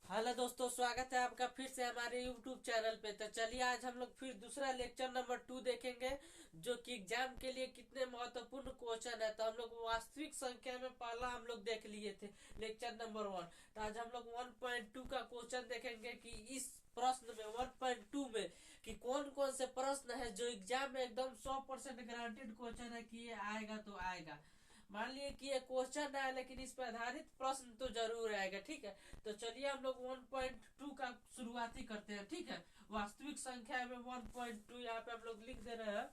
Hello दोस्तों, स्वागत है आपका फिर से हमारे YouTube चैनल पे। तो चलिए आज हम लोग फिर दूसरा लेक्चर नंबर 2 देखेंगे, जो कि एग्जाम के लिए कितने महत्वपूर्ण क्वेश्चन है। तो हम लोग वास्तविक संख्या में पहला हम लोग देख लिए थे लेक्चर नंबर 1। तो आज हम लोग 1.2 का क्वेश्चन देखेंगे कि इस प्रश्न में 1.2 में कि कौन कौन से प्रश्न है जो एग्जाम में एकदम 100% गारंटेड क्वेश्चन है कि ये आएगा तो आएगा। मान लिए कि ये क्वेश्चन है लेकिन इस पर आधारित प्रश्न तो जरूर आएगा। ठीक है, तो चलिए हम लोग 1.2 का शुरुआती करते हैं। ठीक है, वास्तविक संख्या में 1.2 यहाँ पे हम लोग लिख दे रहे हैं।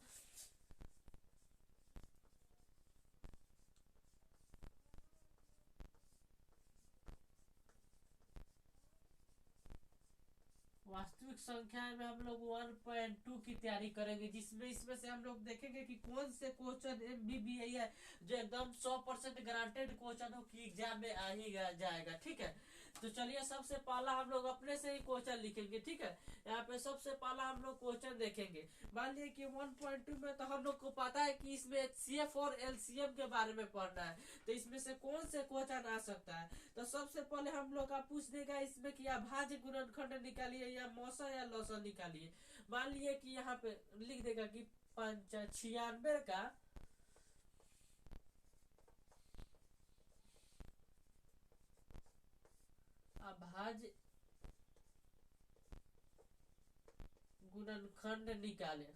वास्तविक संख्या में हम लोग 1.2 की तैयारी करेंगे, जिसमें इसमें से हम लोग देखेंगे कि कौन से क्वेश्चन MBBI है जो एकदम 100% गारंटेड क्वेश्चन हो कि एग्जाम में आ ही जाएगा। ठीक है, तो चलिए सबसे पहला हम लोग अपने से ही क्वेश्चन लिखेंगे। ठीक है, यहाँ पे सबसे पहला हम लोग क्वेश्चन देखेंगे। मान लिया कि 1.2 में तो हम लोग को पता है कि इसमें HCF और LCM के बारे में पढ़ना है। तो इसमें से कौन से क्वेश्चन आ सकता है? तो सबसे पहले हम लोग का पूछ देगा इसमें कि अभाज्य गुणनखंड निकालिए या मौसा या लौसा निकालिए। मान लिए कि यहाँ पे लिख देगा कि 96 का अभाज्य गुणनखंड निकाले।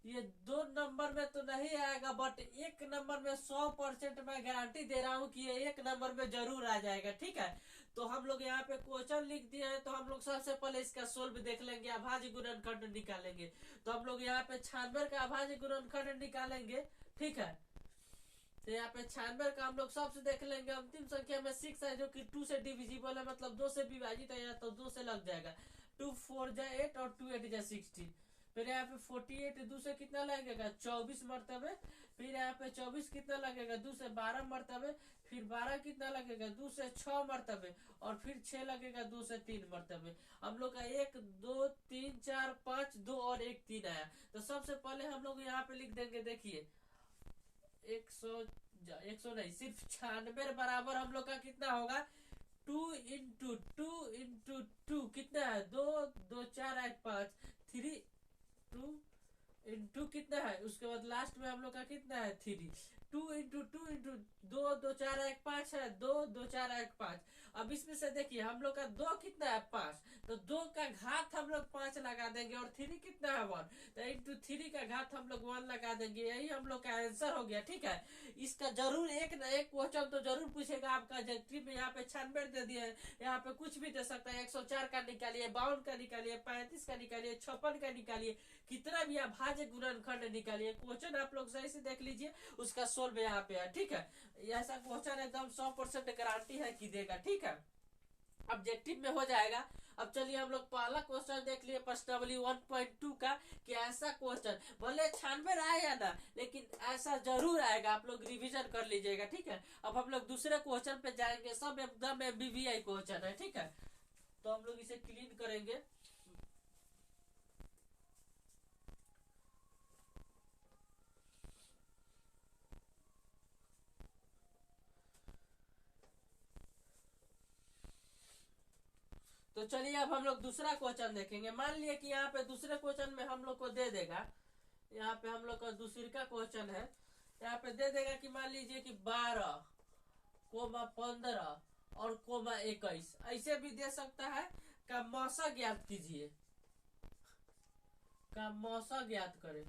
ये 2 नंबर में तो नहीं आएगा, बट 1 नंबर में 100% मैं गारंटी दे रहा हूँ कि ये 1 नंबर में जरूर आ जाएगा। ठीक है, तो हम लोग यहाँ पे क्वेश्चन लिख दिए हैं, तो हम लोग सबसे पहले इसका सोल्व देख लेंगे, अभाज्य गुणनखंड निकालेंगे। तो हम लोग यहाँ पे 96 का अभाज्य गुणनखंड निकालेंगे। ठीक है, तो यहाँ पे 96 का हम लोग सबसे देख लेंगे। अंतिम संख्या में 6 है जो कि 2 से डिविजिबल है, मतलब 2 से विभाजित है, या तो 2 से लग जाएगा। 2 4 जा 8 और 2 8 जा 16। फिर यहाँ पे 48 2 से कितना लगेगा 24 मरतबे। फिर यहाँ पे 24 कितना लगेगा 2 से 12 मरतबे। फिर 12 कितना लगेगा 2 से 6 मरतबे। और फिर 6 लगेगा 2 से 3 मरतबे। हम लोग का 1 2 3 4 5 2 और 1 3 आया। तो सबसे पहले हम लोग यहाँ पे लिख देंगे, देखिए 100 नहीं, सिर्फ 96 बराबर हम लोग का कितना होगा 2 इंटू 2 कितना है 2 2 4 1 5 3 2 कितना है, उसके बाद लास्ट में हम लोग का कितना है 3। 2 इंटू 2 2 4 1 5 है, 2 2 4 1 5। अब इसमें से देखिए हम लोग का 2 कितना है 5, तो 2 का घात हम लोग 5 लगा देंगे, और 3 कितना है 1, तो इंटू 3 का घात हम लोग 1 लगा देंगे। यही हम लोग का आंसर हो गया। ठीक है, इसका जरूर एक ना एक क्वेश्चन तो जरूर पूछेगा आपका एग्जाम में। यहाँ पे 96 दे दिए हैं, यहाँ पे कुछ भी दे सकता है। 104 का निकालिए, 52 का निकालिए, 35 का निकालिए, 56 का निकालिए, कितना भी अभाज्य गुणनखंड निकालिए। क्वेश्चन आप लोग सही से देख लीजिए, उसका सोल्व यहाँ पे है। ठीक है, ऐसा क्वेश्चन एकदम 100% गारंटी है कि देगा। ठीक है, ऑब्जेक्टिव में हो जाएगा। अब चलिए हम लोग पहला क्वेश्चन देख लिए प्रश्नावली 1.2 का, कि ऐसा क्वेश्चन भले 96 आए या ना, लेकिन ऐसा जरूर आएगा। आप लोग रिवीजन कर लीजिएगा। ठीक है, अब हम लोग दूसरे क्वेश्चन पे जाएंगे। सब एकदम MBBI क्वेश्चन है। ठीक है, तो हम लोग इसे क्लीन करेंगे। तो चलिए अब हम लोग दूसरा क्वेश्चन देखेंगे। मान लिया कि यहाँ पे दूसरे क्वेश्चन में हम लोग को दे देगा, यहाँ पे हम लोग का दूसरी का क्वेश्चन है। यहाँ पे दे देगा कि मान लीजिए कि 12, 15 और 21, ऐसे भी दे सकता है। का मौसा ज्ञात कीजिए, का मौसा ज्ञात करें।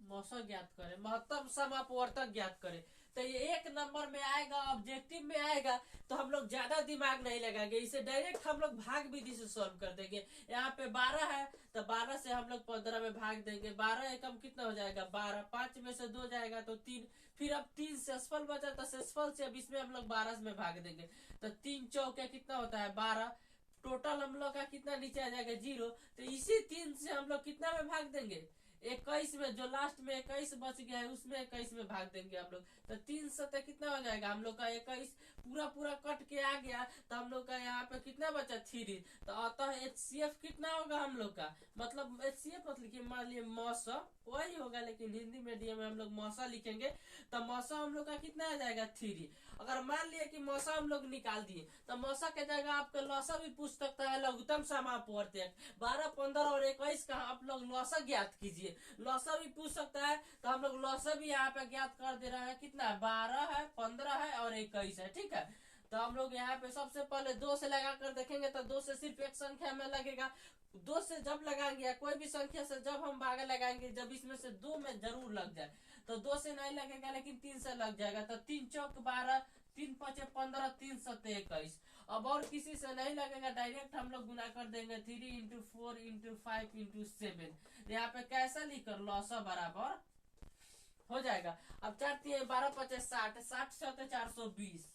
मौसा ज्ञात करें, महत्तम सम अपवर्तक ज्ञात करें। तो ये 1 नंबर में आएगा, ऑब्जेक्टिव में आएगा, तो हम लोग ज्यादा दिमाग नहीं लगाएंगे, इसे डायरेक्ट हम लोग भाग विधि से सॉल्व कर देंगे। यहाँ पे 12 है, तो 12 से हम लोग 15 में भाग देंगे। 12 एकम कितना हो जाएगा 12, 5 में से 2 जाएगा तो 3। फिर अब 3 सेसफल बचा, तो सेसफल से अब इसमें हम लोग 12 में भाग देंगे। तो 3 चौके कितना होता है 12। टोटल हम लोग का कितना नीचे आ जाएगा 0। तो इसी 3 से हम लोग कितना में भाग देंगे 21 में, जो लास्ट में 21 बच गया है उसमें 21 में भाग देंगे हम लोग। तो 3 सतह कितना हो जाएगा हम लोग का 21, पूरा पूरा कट के आ गया। तो हम लोग का यहाँ पे कितना बचा 3। तो अतः HCF कितना होगा हम लोग का, मतलब HCF मतलब कि मान लिया मौसा वही होगा, लेकिन हिंदी मीडियम में हम लोग मौसा लिखेंगे तो मौसा हम लोग का कितना आ जाएगा 3। अगर मान लिया कि मौसा हम लोग निकाल दिए तो मौसा के जगह आपका लौसा भी पूछ सकता है, लघुत्तम समापवर्तक 12, 15 और 21 का आप लोग लौसा ज्ञात कीजिए। लौसा भी पूछ सकता है, तो हम लोग लौसा भी यहाँ पे ज्ञात कर दे रहे हैं। कितना है, 12 है, 15 है और 21 है। ठीक है, तो हम लोग यहाँ पे सबसे पहले 2 से लगा कर देखेंगे तो 2 से सिर्फ एक संख्या में लगेगा। 2 से जब लगाएंगे या कोई भी संख्या से जब हम भागा लगाएंगे, जब इसमें से 2 में जरूर लग जाए, तो 2 से नहीं लगेगा लेकिन 3 से लग जाएगा। तो 3 चौक 12, 3 5 15, 3 7 21। अब और किसी से नहीं लगेगा, डायरेक्ट हम लोग गुना कर देंगे 3 इंटू 4 इंटू 5 इंटू 7। यहाँ पे कैसा लिखकर लौसा बराबर हो जाएगा। अब 4 3 12 5 60, 60 7 420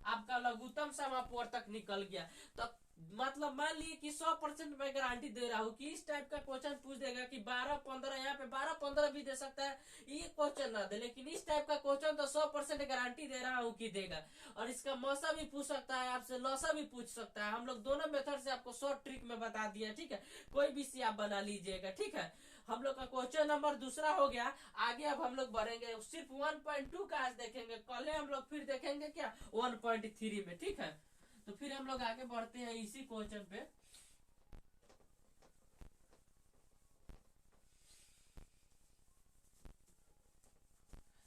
आपका लघुत्तम समापवर्तक निकल गया। तो मतलब मान लिए कि 100% मैं गारंटी दे रहा हूँ कि इस टाइप का क्वेश्चन पूछ देगा कि 12 15, यहाँ पे 12 15 भी दे सकता है, ये क्वेश्चन ना दे, लेकिन इस टाइप का क्वेश्चन तो 100% गारंटी दे रहा हूँ कि देगा। और इसका मौसा भी पूछ सकता है आपसे, लौसा भी पूछ सकता है। हम लोग दोनों मेथड से आपको शॉर्ट ट्रिक में बता दिया। ठीक है, कोई भी सी आप बना लीजिएगा। ठीक है, हम लोग का क्वेश्चन नंबर दूसरा हो गया। आगे अब हम लोग बढ़ेंगे, सिर्फ 1.2 का आज देखेंगे, कल हम लोग फिर देखेंगे क्या 1.3 में। ठीक है, तो फिर हम लोग आगे बढ़ते हैं इसी क्वेश्चन पे।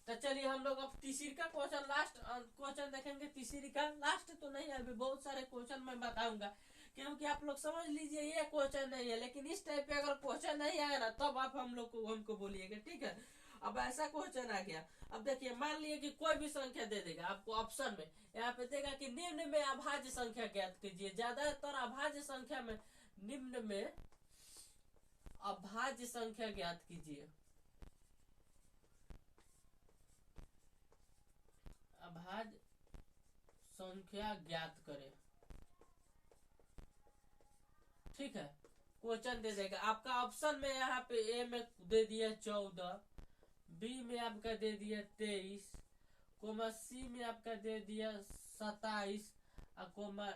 तो चलिए हम लोग अब तीसरी का क्वेश्चन, लास्ट क्वेश्चन देखेंगे। तीसरी का लास्ट तो नहीं है, अभी बहुत सारे क्वेश्चन मैं बताऊंगा, क्योंकि आप लोग समझ लीजिए ये क्वेश्चन नहीं है, लेकिन इस टाइप पे अगर क्वेश्चन नहीं आया ना तब आप हम लोग को हमको बोलिएगा। ठीक है, अब ऐसा क्वेश्चन आ गया। अब देखिए, मान लिए कि कोई भी संख्या दे देगा आपको ऑप्शन में, यहाँ पे देगा कि निम्न में अभाज्य संख्या ज्ञात कीजिए। ज्यादातर अभाज्य संख्या में निम्न में अभाज्य संख्या ज्ञात कीजिए। अभाज्य संख्या ज्ञात करें। ठीक है, क्वेश्चन दे देगा आपका ऑप्शन में, यहाँ पे ए में दे दिया 14, बी में आपका दे दिया 23, कोमा सी में आपका दे दिया 27, और कोमा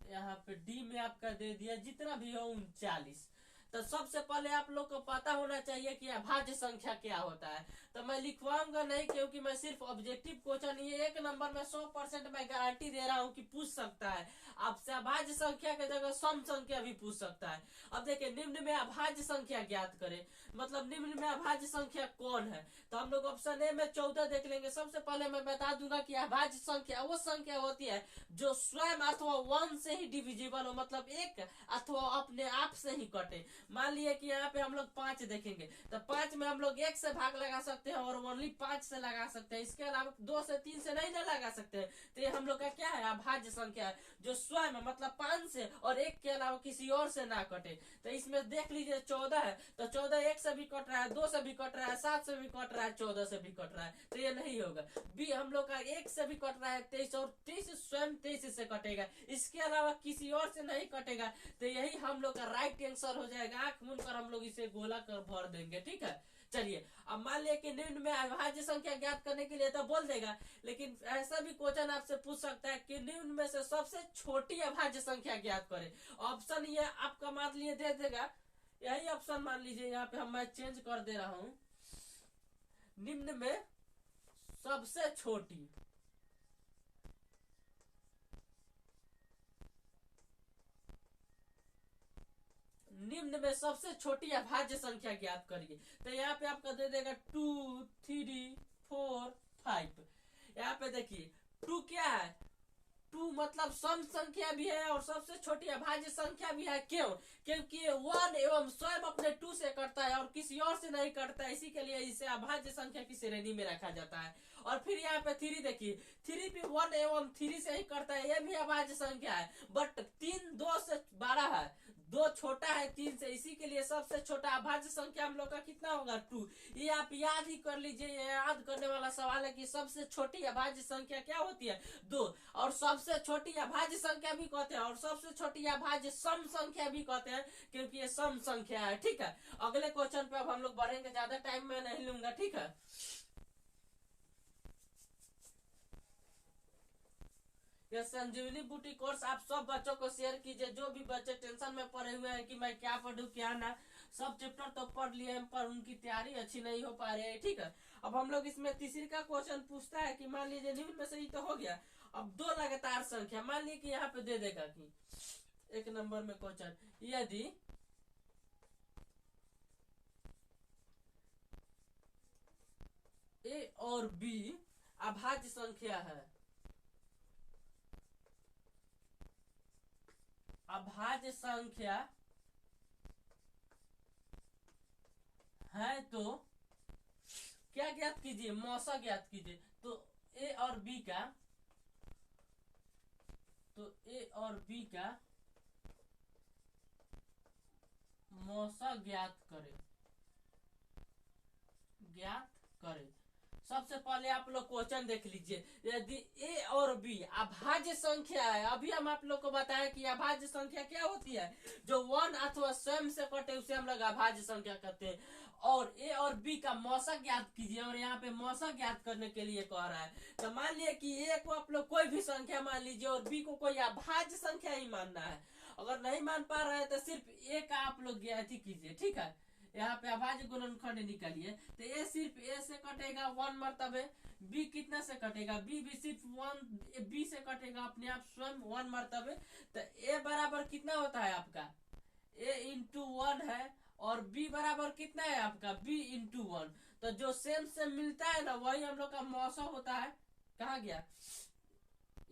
यहाँ पे डी में आपका दे दिया जितना भी हो 39। तो सबसे पहले आप लोग को पता होना चाहिए कि अभाज्य संख्या क्या होता है। तो मैं लिखवाऊंगा नहीं, क्योंकि मैं सिर्फ ऑब्जेक्टिव क्वेश्चन, ये एक नंबर में 100% मैं गारंटी दे रहा हूँ कि पूछ सकता है आपसे। अभाज्य संख्या के जगह सम संख्या भी पूछ सकता है। अब देखिए, निम्न में अभाज्य संख्या ज्ञात करें, मतलब निम्न में अभाज्य संख्या कौन है। तो हम लोग ऑप्शन ए में 14 देख लेंगे। सबसे पहले मैं बता दूंगा कि अभाज्य संख्या वो संख्या होती है जो स्वयं अथवा 1 से ही डिविजिबल हो, मतलब एक अथवा अपने आप से ही कटे। मान लिए कि यहाँ पे हम लोग 5 देखेंगे, तो 5 में हम लोग 1 से भाग लगा सकते हैं और ओनली 5 से लगा सकते हैं। इसके अलावा 2 से 3 से नहीं ना लगा सकते हैं। तो ये हम लोग का क्या है, अभाज्य संख्या है, जो स्वयं मतलब 5 से और 1 के अलावा किसी और से ना कटे। तो इसमें देख लीजिए 14 है, तो 14 1 से भी कट रहा है, 2 से भी कट रहा है, 7 से भी कट रहा है, 14 से भी कट रहा है, तो ये नहीं होगा। बी हम लोग का 1 से भी कट रहा है 23, और 23 स्वयं 23 से कटेगा, इसके अलावा किसी और से नहीं कटेगा। तो यही हम लोग का राइट आंसर हो जाएगा। आंख मूंद कर हम लोग इसे गोला कर भर देंगे। ठीक है, चलिए अब मान लिया कि निम्न में अभाज्य संख्या ज्ञात करने के लिए तो बोल देगा, लेकिन ऐसा भी क्वेश्चन आपसे पूछ सकता है कि निम्न में से सबसे छोटी अभाज्य संख्या ज्ञात करें। ऑप्शन ये आपका मान लिए दे देगा, यही ऑप्शन मान लीजिए, यहाँ पे हम मैं चेंज कर दे रहा हूं, निम्न में सबसे छोटी निम्न में सबसे छोटी अभाज्य संख्या ज्ञात करिए। तो यहाँ पे आपका दे देगा 2 3 4 5। यहाँ पे देखिए 2 क्या है, 2 मतलब सम संख्या भी है और सबसे छोटी अभाज्य संख्या भी है। क्यों, क्योंकि 1 एवं स्वयं अपने 2 से कटता है और किसी और से नहीं कटता है, इसी के लिए इसे अभाज्य संख्या की श्रेणी में रखा जाता है। और फिर यहाँ पे 3 देखिए, 3 भी 1 एवं 3 से ही करता है, यह भी अभाज्य संख्या है, बट 3 2 से 12 है, 2 छोटा है 3 से, इसी के लिए सबसे छोटा अभाज्य संख्या हम लोग का कितना होगा 2। ये आप याद ही कर लीजिए, ये याद करने वाला सवाल है कि सबसे छोटी अभाज्य संख्या क्या होती है 2, और सबसे छोटी अभाज्य संख्या भी कहते हैं, और सबसे छोटी अभाज्य सम संख्या भी कहते हैं, क्योंकि ये सम संख्या है। ठीक है, अगले क्वेश्चन पे अब हम लोग बढ़ेंगे, ज्यादा टाइम मैं नहीं लूंगा। ठीक है, ये संजीवनी बूटी कोर्स आप सब बच्चों को शेयर कीजिए, जो भी बच्चे टेंशन में पड़े हुए हैं कि मैं क्या पढ़ूं क्या ना, सब चैप्टर तो पढ़ लिए हैं पर उनकी तैयारी अच्छी नहीं हो पा रही है। ठीक है, अब हम लोग इसमें तीसरी का क्वेश्चन पूछता है कि मान लीजिए निम्न में से ही तो हो गया। अब दो लगातार संख्या मान लीजिए कि यहाँ पे दे देगा कि एक नंबर में क्वेश्चन, यदि ए और बी अभाज्य संख्या है, अभाज्य संख्या है तो क्या ज्ञात कीजिए, मौसा ज्ञात कीजिए। तो ए और बी का, तो ए और बी का मौसा ज्ञात करें, ज्ञात करें। सबसे पहले आप लोग क्वेश्चन देख लीजिए, यदि ए और बी अभाज्य संख्या है, अभी हम आप लोग को बताएं कि अभाज्य संख्या क्या होती है, जो वन अथवा स्वयं से कटे उसे हम लोग अभाज्य संख्या कहते हैं। और ए और बी का मौसा ज्ञात कीजिए, और यहाँ पे मौसा ज्ञात करने के लिए कह रहा है। तो मान लिया कि ए को आप लोग कोई भी संख्या मान लीजिए और बी को कोई अभाज्य संख्या ही मानना है। अगर नहीं मान पा रहे हैं तो सिर्फ ए का आप लोग ज्ञात कीजिए। ठीक है, यहाँ पे अभाज्य गुणनखंड निकालिए, तो ए सिर्फ ए से कटेगा वन मरतबे, बी कितना से कटेगा, बी भी सिर्फ वन, बी से कटेगा अपने आप स्वयं वन मरतबे। तो ए बराबर कितना होता है आपका, ए इंटू वन है, और बी बराबर कितना है आपका, बी इंटू वन। तो जो सेम से मिलता है ना वही हम लोग का मौसा होता है। कहा गया,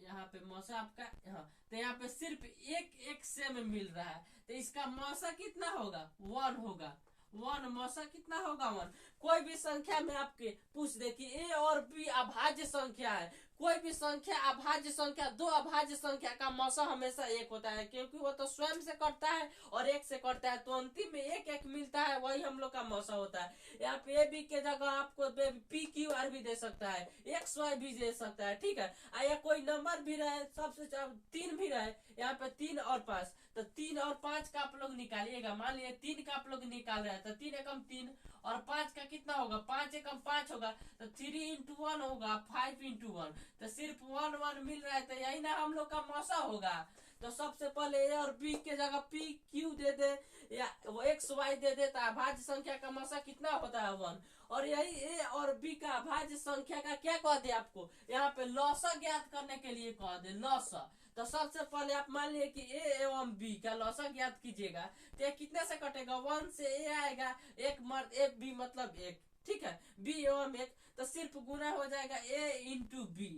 यहाँ पे मौसा आपका, हाँ, तो यहाँ पे सिर्फ एक एक सेम मिल रहा है, तो इसका मौसा कितना होगा, वन होगा। वन मौसा कितना होगा, वन। कोई भी संख्या में आपके पूछ दे कि ए और बी अभाज्य संख्या है, कोई भी संख्या अभाज्य संख्या, दो अभाज्य संख्या का मौसा हमेशा एक होता है, क्योंकि वो तो स्वयं से कटता है और एक से कटता है, तो अंतिम में एक एक मिलता है, वही हम लोग का मौसा होता है। यहाँ पे ए बी के जगह आपको पी क्यू आर भी दे सकता है, एक्स वाई भी दे सकता है। ठीक है, या कोई नंबर भी रहे, सबसे तीन भी रहे, यहाँ पे 3 और 5, तो 3 और 5 का आप लोग निकालिएगा। मान लिया 3 का आप लोग निकाल रहे हैं, तो 3 एकम 3 और 5 का कितना होगा, 5 एकम 5 होगा, तो 3 इंटू 1 होगा, 5 इंटू 1, तो सिर्फ 1 1 मिल रहा है, तो यही ना हम लोग का मौसा होगा। तो सबसे पहले ए और बी के जगह पी क्यू दे दे या एक्स वाई दे दे, तो अभाज्य संख्या का मौसा कितना होता है, 1। और यही ए और बी का अभाज्य संख्या का क्या कह दे आपको, यहाँ पे लौसा ज्ञात करने के लिए कह दे, लौसा। तो सबसे पहले आप मान लिए कि ए एवं बी का लौसा ज्ञात कीजिएगा, तो ये कितने से कटेगा, 1 से ए आएगा, एक मर्द ए बी मतलब एक। ठीक है, बी एवं एक, तो सिर्फ गुना हो जाएगा ए इंटू बी,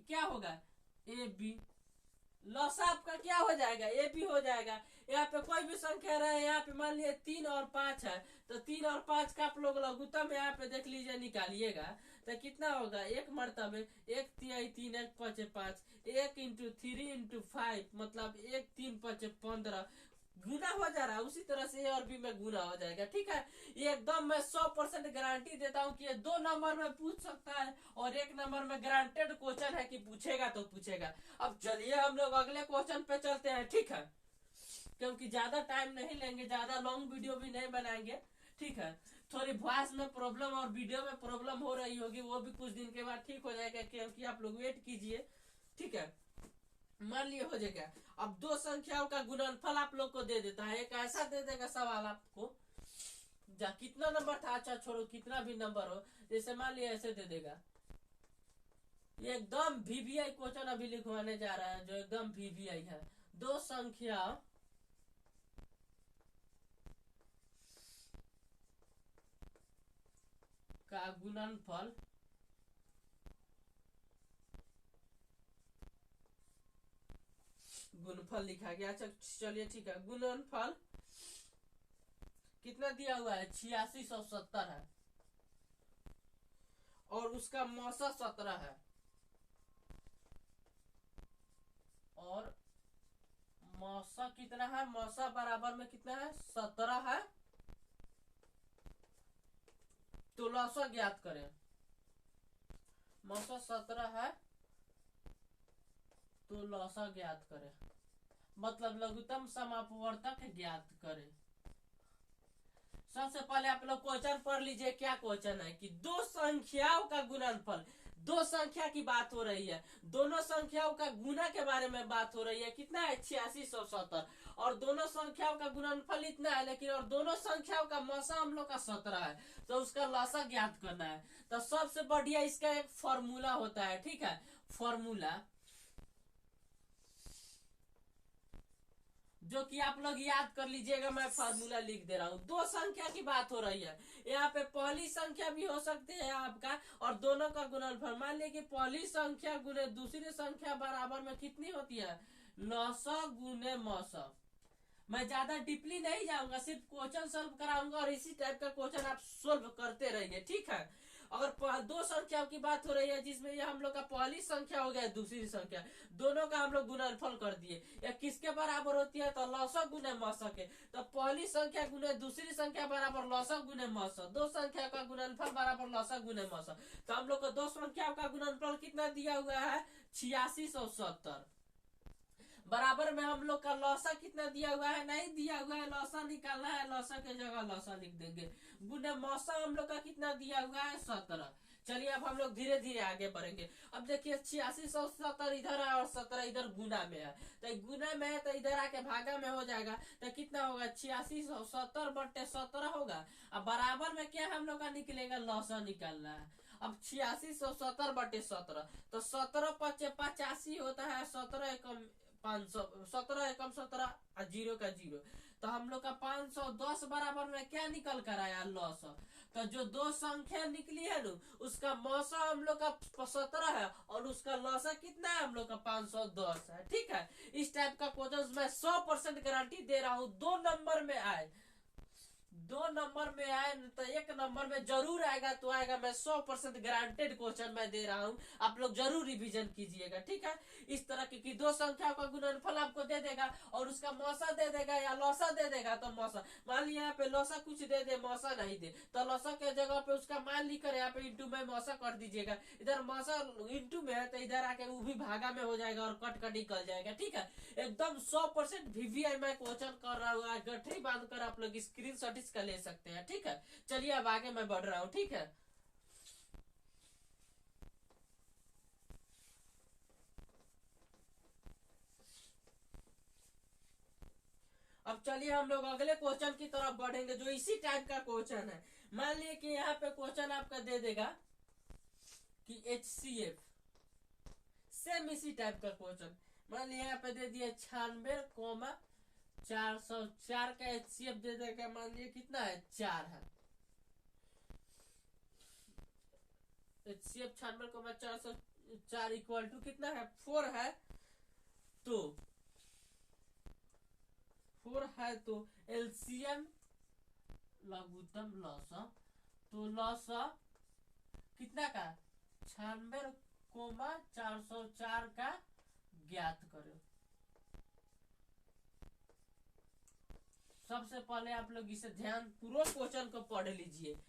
क्या होगा, ए बी। लौसा आपका क्या हो जाएगा, ए बी हो जाएगा। यहाँ पे कोई भी संख्या रहे, यहाँ पे मान लिए 3 और 5 है, तो 3 और 5 का आप लोग लघुत्तम यहाँ पे देख लीजिए निकालिएगा, तो कितना होगा, एक मरतबे, एक तिहाई 3, एक पचे 5, एक इंटू 3 इंटू 5 मतलब एक 3 पचे 15, गुना हो जा रहा है। उसी तरह से ए और बी में गुना हो जाएगा। ठीक है, ये एकदम मैं 100% गारंटी देता हूँ कि ये 2 नंबर में पूछ सकता है, और 1 नंबर में गारंटेड क्वेश्चन है कि पूछेगा तो पूछेगा। अब चलिए हम लोग अगले क्वेश्चन पे चलते हैं। ठीक है, क्योंकि ज्यादा टाइम नहीं लेंगे, ज्यादा लॉन्ग वीडियो भी नहीं बनाएंगे। ठीक है, थोड़ी वॉइस में प्रॉब्लम और वीडियो में प्रॉब्लम हो रही होगी, वो भी कुछ दिन के बाद ठीक हो जाएगा, क्योंकि आप लोग वेट कीजिए। ठीक है, मान लिए हो जाएगा। अब दो संख्याओं का गुणनफल आप लोग को दे देता है, एक ऐसा दे देगा सवाल आपको, कितना नंबर था, अच्छा छोड़ो कितना भी नंबर हो, जैसे मान लिया ऐसे दे देगा। ये एकदम वीवीआई क्वेश्चन अभी लिखवाने जा रहा है, जो एकदम वीवीआई है। दो संख्या का गुणनफल गुणनफल लिखा गया। अच्छा चलिए ठीक है, गुणनफल कितना दिया हुआ है, 8670 है, और उसका मौसा 17 है, और मौसा कितना है, मौसा बराबर में कितना है, 17 है। तो लौसा ज्ञात करें, मौसा 17 है, तो लौसा ज्ञात करें, मतलब लघुत्तम समापवर्तक ज्ञात करें। सबसे पहले आप लोग क्वेश्चन पढ़ लीजिए। क्या क्वेश्चन है कि दो संख्याओं का गुणनफल, दो संख्या की बात हो रही है, दोनों संख्याओं का गुना के बारे में बात हो रही है। कितना है 8670, और दोनों संख्याओं का गुणनफल इतना है, लेकिन और दोनों संख्याओं का मौसा हम लोग का 17 है, तो उसका लसा ज्ञात करना है। तो सबसे बढ़िया इसका एक फॉर्मूला होता है, ठीक है, फॉर्मूला जो कि आप लोग याद कर लीजिएगा। मैं फार्मूला लिख दे रहा हूँ। दो संख्या की बात हो रही है, यहाँ पे पहली संख्या भी हो सकती है आपका, और दोनों का गुणनफल। मान लीजिए कि पहली संख्या गुने दूसरी संख्या बराबर में कितनी होती है, 900 गुने मौसा। मैं ज्यादा डीपली नहीं जाऊंगा, सिर्फ क्वेश्चन सॉल्व कराऊंगा, और इसी टाइप का क्वेश्चन आप सोल्व करते रहिए, ठीक है। अगर दो संख्याओं की बात हो रही है जिसमें ये हम लोग का पहली संख्या हो गया दूसरी संख्या, दोनों का हम लोग गुणनफल कर दिए, या किसके बराबर होती है, तो लौसक गुने मौसक के। तो पहली संख्या गुने दूसरी संख्या बराबर लौसक गुने मौसक, दो संख्या का गुणनफल बराबर लौसक गुने मौसक। तो हम लोग को दो संख्याओं का गुणनफल कितना दिया हुआ है, 8670, बराबर में हम लोग का लौसा कितना दिया हुआ है, नहीं दिया हुआ है, लौसा निकालना है, लौसा के जगह लौसा लिख देंगे। गुने मौसा हम लोग का कितना दिया हुआ है, 17। चलिए अब हम लोग धीरे धीरे आगे बढ़ेंगे। अब देखिए 8670 इधर है और 17 इधर गुना में है, तो गुना में है तो इधर आके भागा में हो जाएगा, तो कितना होगा 8670/17 होगा। अब बराबर में क्या हम लोग का निकलेगा, लौसा निकालना है। अब 8670/17, तो 17×5 = 85 होता है, 17 एकम 500, 17 एकम 17, जीरो का जीरो, तो हम लोग का 510 बराबर में क्या निकल कर आया, लौसा। तो जो दो संख्या निकली है ना, उसका मौसा हम लोग का 17 है, और उसका लौसा कितना है, हम लोग का 510 है, ठीक है। इस टाइप का क्वेश्चन मैं 100% गारंटी दे रहा हूँ, 2 नंबर में आए, 2 नंबर में आए तो 1 नंबर में जरूर आएगा, तो आएगा। मैं 100% गारंटेड क्वेश्चन मैं दे रहा हूँ, आप लोग जरूर रिवीजन कीजिएगा, ठीक है। इस तरह की दो संख्या का गुणनफल आपको दे देगा, और उसका मौसा दे देगा या लौसा दे देगा। तो मौसा मान लिया यहाँ पे लौसा कुछ दे दे, मौसा नहीं दे, तो लौसा के जगह पे उसका मान लिखकर यहाँ पे इंटू में मौसा कर दीजिएगा। इधर मौसा इंटू में है तो इधर आके वो भी भागा में हो जाएगा और कट कट निकल जाएगा, ठीक है। एकदम 100% वीवीआई में क्वेश्चन कर रहा हूँ, गठरी बांधकर आप लोग स्क्रीन शॉट इसका ले सकते हैं, ठीक है। चलिए अब आगे मैं बढ़ रहा हूँ, ठीक है। अब चलिए हम लोग अगले क्वेश्चन की तरफ बढ़ेंगे, जो इसी टाइप का क्वेश्चन है। मान लिया कि यहाँ पे क्वेश्चन आपका दे देगा कि HCF, सेम इसी टाइप का क्वेश्चन। मान लिया यहाँ पे दे दिया 96,404 का HCF दे देगा। मान लिया कितना है, 4 है। HCF 96,404 इक्वल टू कितना है, 4 है। तो 4 है, तो एलसीएम लघुत्तम लौसा, तो लौसा कितना का, 96,404 का ज्ञात करो। सबसे पहले आप लोग इसे ध्यान पूर्वक क्वेश्चन को पढ़ लीजिए।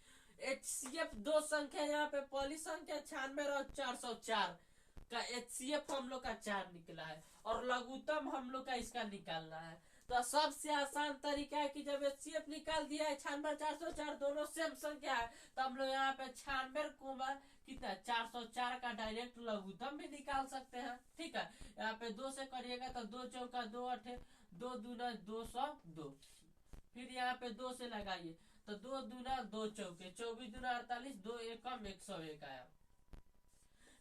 HCF दो संख्या, यहाँ पे पहली संख्या 96,404 का HCF हम लोग का 4 निकला है, और लघुत्तम हम लोग का इसका निकालना है। तो सबसे आसान तरीका है कि जब HCF निकाल दिया है, 96,404 दोनों सेम संख्या है, तो हम लोग यहाँ पे 96 कितना 404 का डायरेक्ट लघुत्तम भी निकाल सकते हैं, ठीक है। यहाँ पे 2 से करिएगा तो 2 चौका 2 8, 2 दूना 202, फिर यहाँ पे 2 से लगाइए तो 2 दूना 2 चौके 24 दूना 48, 2 एकम 101 आया।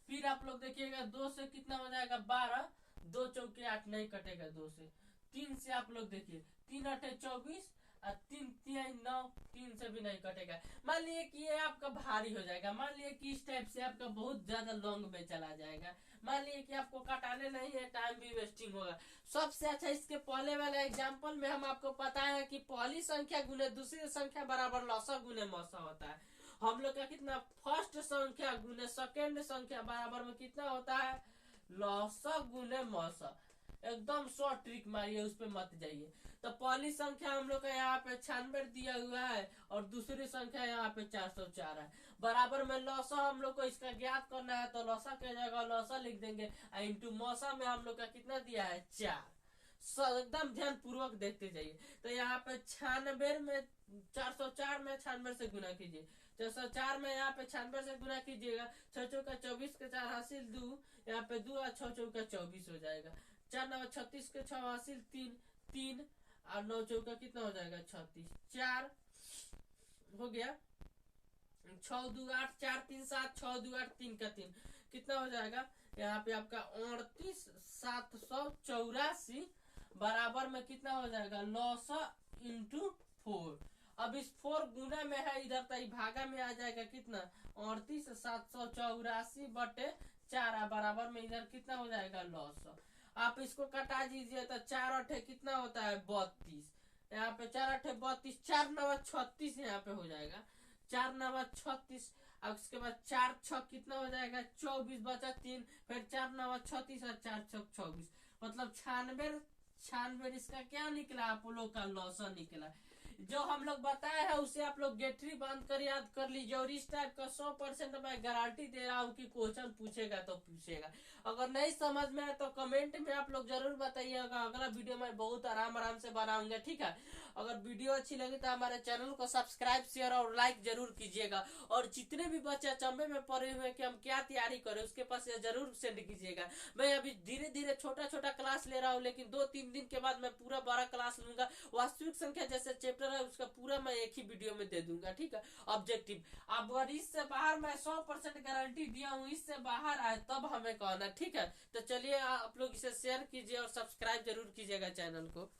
फिर आप लोग देखिएगा 2 से कितना हो जाएगा, 12, 2 चौके 8 नहीं कटेगा 2 से। 3 से आप लोग देखिए 3 8 24, और 3 3 9, 3 से भी नहीं कटेगा। मान लिए कि ये आपका भारी हो जाएगा, मान लिए कि इस टाइप से आपका बहुत ज्यादा लॉन्ग में चला जाएगा, मान लिए कि आपको कटाने नहीं है, टाइम भी वेस्टिंग होगा। सबसे अच्छा इसके पहले वाला एग्जाम्पल में हम आपको पता है कि पहली संख्या गुने दूसरी संख्या बराबर लौसा गुने मौसा होता है। हम लोग का कितना, फर्स्ट संख्या गुने सेकेंड संख्या बराबर में कितना होता है, लौसा गुने मौसा। एकदम शॉर्ट ट्रिक मारिए, उस पर मत जाइए। तो पहली संख्या हम लोग का यहाँ पे 96 दिया हुआ है, और दूसरी संख्या यहाँ पे 404 है। बराबर में लौसा हम लोग को इसका ज्ञात करना है, तो लौसा के जगह लौसा लिख देंगे, इंटू मौसा में हम लोग का कितना दिया है, 4। एकदम ध्यान पूर्वक देखते जाइए। तो यहाँ पे 96 में 404 में 96 से गुना कीजिए, 404 में यहाँ पे 96 से गुना कीजिएगा, 6 चौका 24 के 4 हासिल 2, यहाँ पे 2 और 6 चौका 24 हो जाएगा, 4 9 36 के 6 हासिल 3 3 और 9 चौका कितना हो जाएगा 36, 4 हो गया, 6 2 8 4 3 7, 6 2 8 3 का 3 कितना हो जाएगा यहाँ पे आपका 29,784 बराबर में कितना हो जाएगा 900 इंटू 4। अब इस 4 गुना में है इधर तो भागा में आ जाएगा कितना 38,784 बटे 4 बराबर में इधर कितना हो जाएगा 900। आप इसको कटा दीजिए तो 4 अठे कितना होता है 32, यहाँ पे 4 अठे 32, 4 9 36 यहाँ पे हो जाएगा, 4 9 36। अब उसके बाद 4 6 कितना हो जाएगा 24 बचा 3, फिर 4 9 36 और 4 6 24, मतलब 96 इसका क्या निकला आप लोग का 900 निकला। जो हम लोग बताए हैं उसे आप लोग गेटरी बांध कर याद कर लीजिए, और इस टाइप का 100% मैं गारंटी दे रहा हूँ कि क्वेश्चन पूछेगा तो पूछेगा। अगर नहीं समझ में आए तो कमेंट में आप लोग जरूर बताइएगा, अगला वीडियो में बहुत आराम से बनाऊंगा, ठीक है। अगर वीडियो अच्छी लगी तो हमारे चैनल को सब्सक्राइब शेयर और लाइक जरूर कीजिएगा, और जितने भी बच्चे अचंभे में पड़े हुए हैं कि हम क्या तैयारी करें उसके पास जरूर सेंड कीजिएगा। मैं अभी धीरे धीरे छोटा क्लास ले रहा हूँ, लेकिन 2-3 दिन के बाद मैं पूरा बड़ा क्लास लूंगा, वास्तविक संख्या जैसे चैप्टर है उसका पूरा मैं एक ही वीडियो में दे दूंगा, ठीक है। ऑब्जेक्टिव अब अगर इससे बाहर मैं 100% गारंटी दिया हूँ, इससे बाहर आए तब हमें कहना, ठीक है। तो चलिए आप लोग इसे शेयर कीजिए और सब्सक्राइब जरूर कीजिएगा चैनल को।